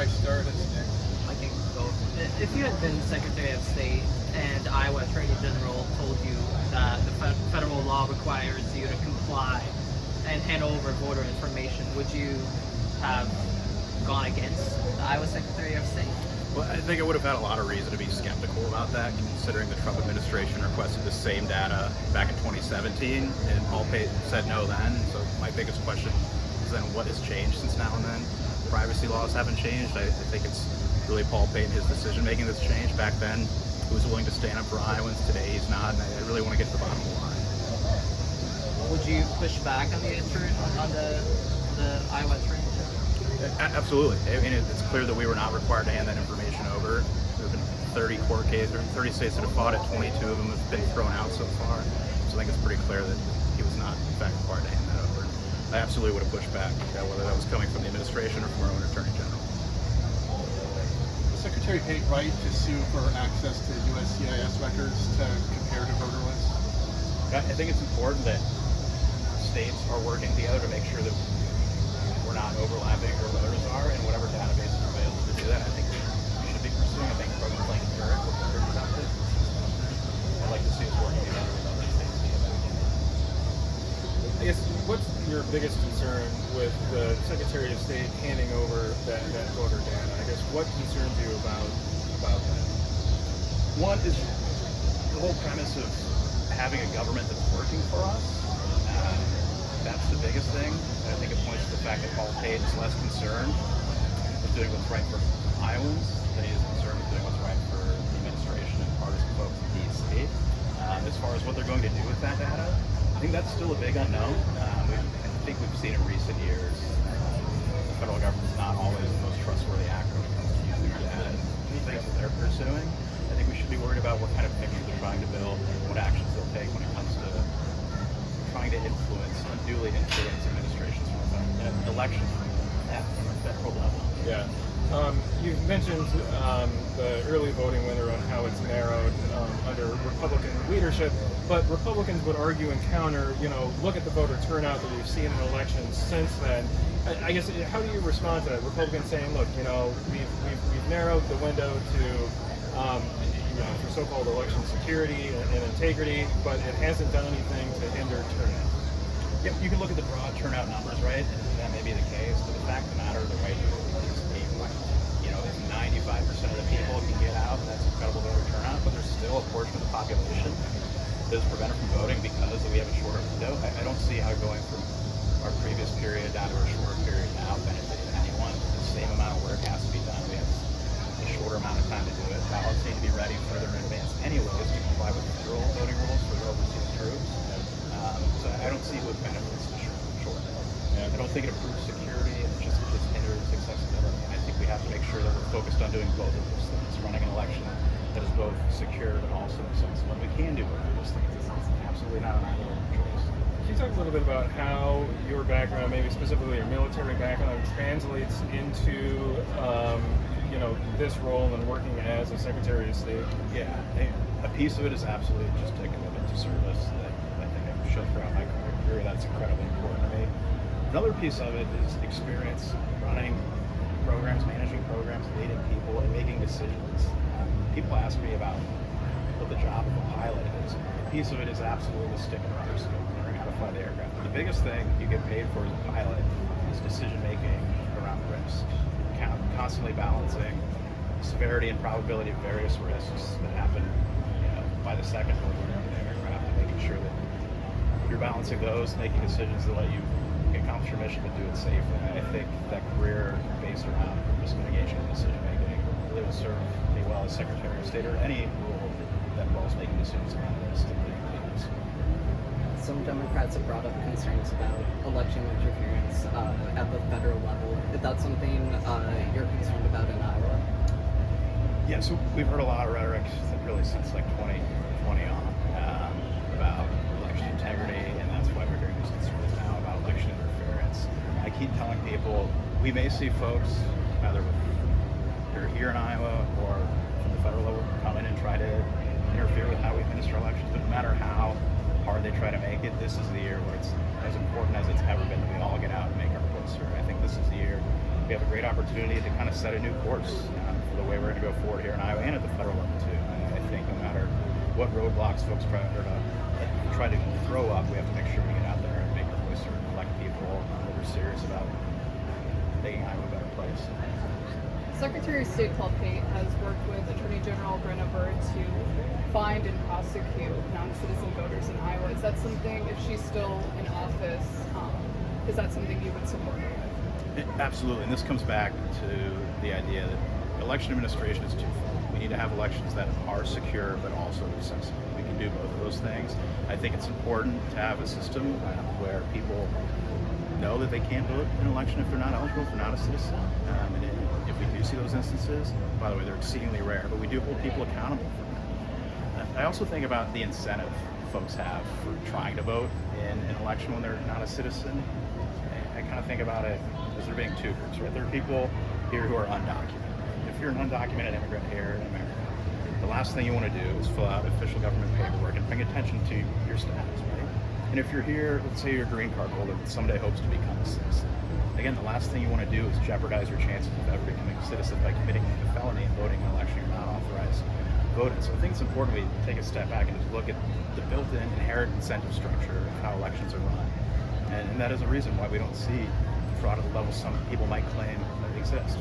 I start as Nick? I think both. If you had been Secretary of State and Iowa Attorney General told you that the federal law requires you to comply and hand over voter information, would you have gone against the Iowa Secretary of State? Well, I think I would have had a lot of reason to be skeptical about that, considering the Trump administration requested the same data back in 2017, and Paul Payton said no then. So my biggest question is then what has changed since now and then? Privacy laws haven't changed. I think it's really Paul Payton, his decision-making that's changed. Back then, he was willing to stand up for Iowans. Today, he's not, and I really want to get to the bottom of the line. Would you push back on the Iowa Attorney General? Absolutely. I mean, it's clear that we were not required to hand that information over. There have been 30 court cases, or 30 states that have fought it. 22 of them have been thrown out so far. So I think it's pretty clear that he was not, in fact, required to hand that over. I absolutely would have pushed back, whether that was coming from the administration or from our own Attorney General. The Secretary paid right to sue for access to USCIS records to compare to voter lists? I think it's important that states are working together to make sure that we're not overlapping where voters are, and whatever database is available to do that, I think we should be pursuing. I think programs like Zurich will be very productive. I'd like to see us working together with other states to get back in. I guess, what's your biggest concern with the Secretary of State handing over that voter data? I guess, what concerns you about that? One is the whole premise of having a government that's working for us. That's the biggest thing. I think it points to the fact that Paul Payton is less concerned with doing what's right for Iowans than he is concerned with doing what's right for the administration and partisan folks in D.C. As far as what they're going to do with that data, I think that's still a big unknown. I think we've seen in recent years the federal government's not always the most trustworthy actor when it comes to using our data and the things that they're pursuing. I think we should be worried about what kind of picture they're trying to build, what actions they'll take when it comes to trying to unduly influence administrations from elections from a federal level. Yeah. You've mentioned the early voting window and how it's narrowed under Republican leadership, but Republicans would argue and counter, look at the voter turnout that we've seen in elections since then. I guess, how do you respond to that? Republicans saying, look, we've narrowed the window to for so-called election security and integrity, but it hasn't done anything to hinder turnout. Yep, you can look at the broad turnout numbers, right? And that may be the case, but the fact of the matter, the right to vote is a right. If 95% of the people can get out, that's incredible voter turnout, but there's still a portion of the population that is prevented from voting because we have a shorter window. I don't see how going from our previous period down to a shorter period now benefited anyone. The same amount of work has to be done. We have a shorter amount of time to do it. Ballots need to be ready further in advance anyways to comply with federal voting rules for the overseas troops. So I don't see what benefits to shorten it. I don't think it improves security, it just hinders accessibility. And I think we have to make sure that we're focused on doing both of those things, running an election that is both secure but also accessible. And we can do both of those things. It's absolutely not an either choice. Can you talk a little bit about how your background, maybe specifically your military background, translates into this role and working as a Secretary of State? Yeah, a piece of it is absolutely just a commitment to service that I think I've shown throughout my career. That's incredibly important to me. Another piece of it is experience running programs, managing programs, leading people, and making decisions. People ask me about what the job of a pilot is. A piece of it is absolutely the stick and rudder skill, learning how to fly the aircraft. But the biggest thing you get paid for as a pilot is decision making around risk, constantly balancing the severity and probability of various risks that happen by the second when you're in the aircraft, and making sure that you're balancing those, making decisions that let you accomplish your mission but do it safely. I think that career based around risk mitigation and decision making really will serve me well as Secretary of State or any role that involves making decisions around risk and leading leaders. Some Democrats have brought up concerns about election interference at the federal level. Is that something you're concerned about in Iowa? Yeah, so we've heard a lot of rhetoric really since 2020 on about election integrity, and that's why we're hearing these concerns now about election interference. I keep telling people we may see folks either here in Iowa or from the federal level come in and try to interfere with how we administer elections, but no matter how hard they try to make it, this is the year where it's as important as it's ever been that we all get out and make our voice heard. I think this is the year we have a great opportunity to kind of set a new course for the way we're going to go forward here in Iowa and at the federal level too. And I think no matter what roadblocks folks try to throw up, we have to make sure we get out there and make our voice heard, elect people that are serious about making Iowa a better place. Secretary of State Paul Pate has worked with Attorney General Brenna Bird to find and prosecute non-citizen voters in Iowa. Is that something, if she's still in office, is that something you would support her with? Absolutely, and this comes back to the idea that election administration is twofold. We need to have elections that are secure but also accessible. We can do both of those things. I think it's important to have a system where people know that they can't vote in an election if they're not eligible, if they're not a citizen. And if we do see those instances, by the way, they're exceedingly rare, but we do hold people accountable for that. I also think about the incentive folks have for trying to vote in an election when they're not a citizen. I kind of think about it as there being two groups, right? There are people here who are undocumented. If you're an undocumented immigrant here in America, the last thing you want to do is fill out official government paperwork and bring attention to your status, right? And if you're here, let's say you're a green card holder that someday hopes to become a citizen. Again, the last thing you want to do is jeopardize your chances of ever becoming a citizen by committing a felony and voting in an election you're not authorized to vote in. So I think it's important we take a step back and just look at the built-in inherent incentive structure of how elections are run. And that is a reason why we don't see fraud at the level some people might claim that exist.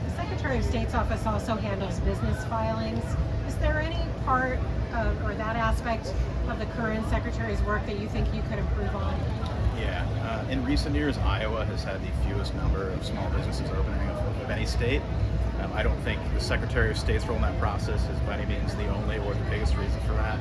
The Secretary of State's office also handles business filings. Is there any part of, or that aspect of the current Secretary's work that you think you could improve on? Yeah, in recent years, Iowa has had the fewest number of small businesses opening of any state. I don't think the Secretary of State's role in that process is by any means the only or the biggest reason for that.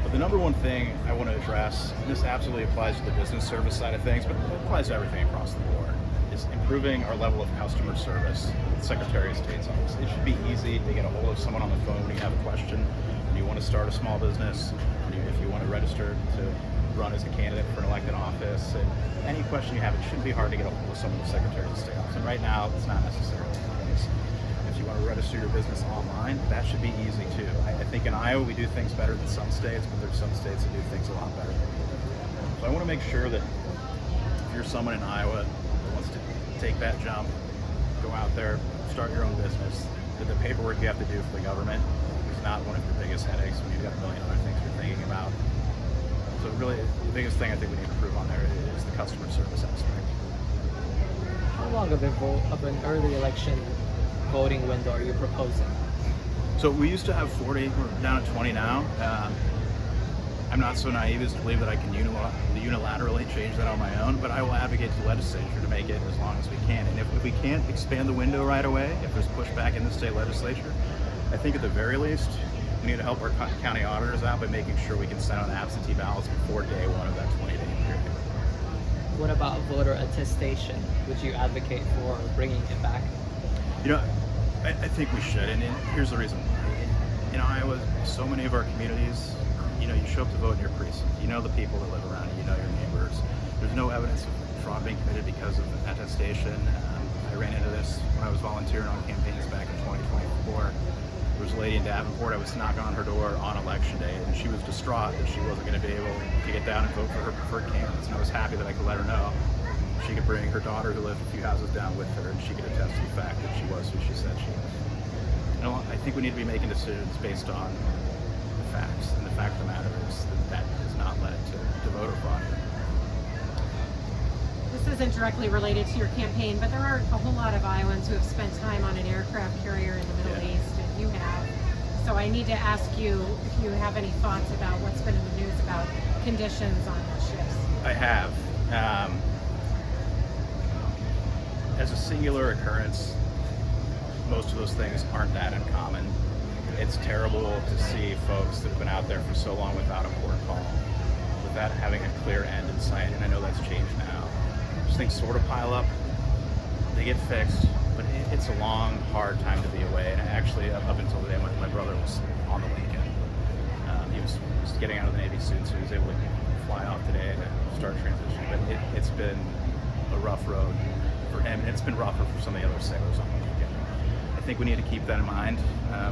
But the number one thing I want to address, and this absolutely applies to the business service side of things, but it applies to everything across the board, is improving our level of customer service with the Secretary of State's office. It should be easy to get a hold of someone on the phone when you have a question, when you want to start a small business, if you want to register to run as a candidate for an elected office, and any question you have, it shouldn't be hard to get a hold of someone in the Secretary of State office. And right now, it's not necessarily the case. If you want to register your business online, that should be easy too. I think in Iowa we do things better than some states, but there's some states that do things a lot better. So I want to make sure that if you're someone in Iowa that wants to take that jump, go out there, start your own business, that the paperwork you have to do for the government is not one of your biggest headaches when you've got a million other things you're thinking about. So really, the biggest thing I think we need to improve on there is the customer service aspect. How long of an early election voting window are you proposing? So we used to have 40, we're down at 20 now. I'm not so naive as to believe that I can unilaterally change that on my own, but I will advocate to the legislature to make it as long as we can. And if we can't expand the window right away, if there's pushback in the state legislature, I think at the very least, we need to help our county auditors out by making sure we can send out absentee ballots before day one of that 20-day period. What about voter attestation? Would you advocate for bringing it back? You know, I think we should, and here's the reason why. In Iowa, so many of our communities, you know, you show up to vote in your precinct. You know the people that live around you. You know your neighbors. There's no evidence of fraud being committed because of attestation. I ran into this when I was volunteering on campaigns back in 2024. There was a lady in Davenport. I was knocking on her door on election day, and she was distraught that she wasn't going to be able to get down and vote for her preferred candidates. And I was happy that I could let her know she could bring her daughter who lived a few houses down with her, and she could attest to the fact that she was who she said she was. And I think we need to be making decisions based on the facts, and the fact of the matter is that has not led to voter fraud. This isn't directly related to your campaign, but there are a whole lot of Iowans who have spent time on an aircraft carrier in the Middle Yeah. East, and you have. So I need to ask you if you have any thoughts about what's been in the news about conditions on the ships. I have. As a singular occurrence, most of those things aren't that uncommon. It's terrible to see folks that have been out there for so long without a port call, without having a clear end in sight, and I know that's changed now. Those things sort of pile up, they get fixed, but it's a long, hard time to be away. And actually, up until today, my brother was on the weekend. He was getting out of the Navy soon, so he was able to fly off today to start transition. But it's been a rough road for him, and it's been rougher for some of the other sailors on the weekend. I think we need to keep that in mind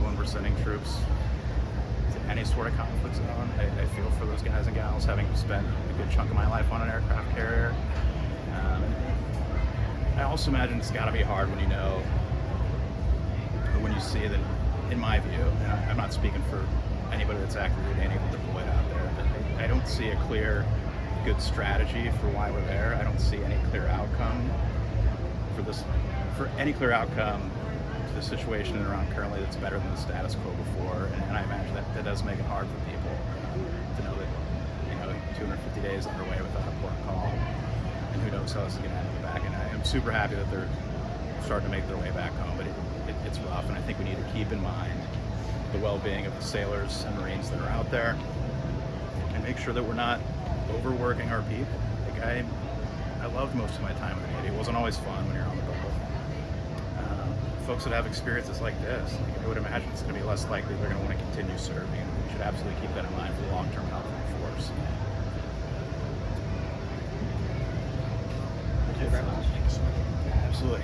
when we're sending troops to any sort of conflict zone. I feel for those guys and gals, having spent a good chunk of my life on an aircraft carrier. I also imagine it's got to be hard when you know, or when you see that, in my view, and I'm not speaking for anybody that's actively able to deploy out there, but I don't see a clear, good strategy for why we're there. I don't see any clear outcome for any clear outcome to the situation we're on currently that's better than the status quo before. And I imagine that does make it hard for people to know that, 250 days underway without a port call, and who knows how this is going to end in the back. And I'm super happy that they're starting to make their way back home, but it's rough, and I think we need to keep in mind the well-being of the sailors and Marines that are out there, and make sure that we're not overworking our people. Like I loved most of my time in the Navy. It wasn't always fun when you're on the boat. Folks that have experiences like this, I would imagine it's going to be less likely they're going to want to continue serving, and we should absolutely keep that in mind for the long-term health of the force. Thank you very much. Absolutely.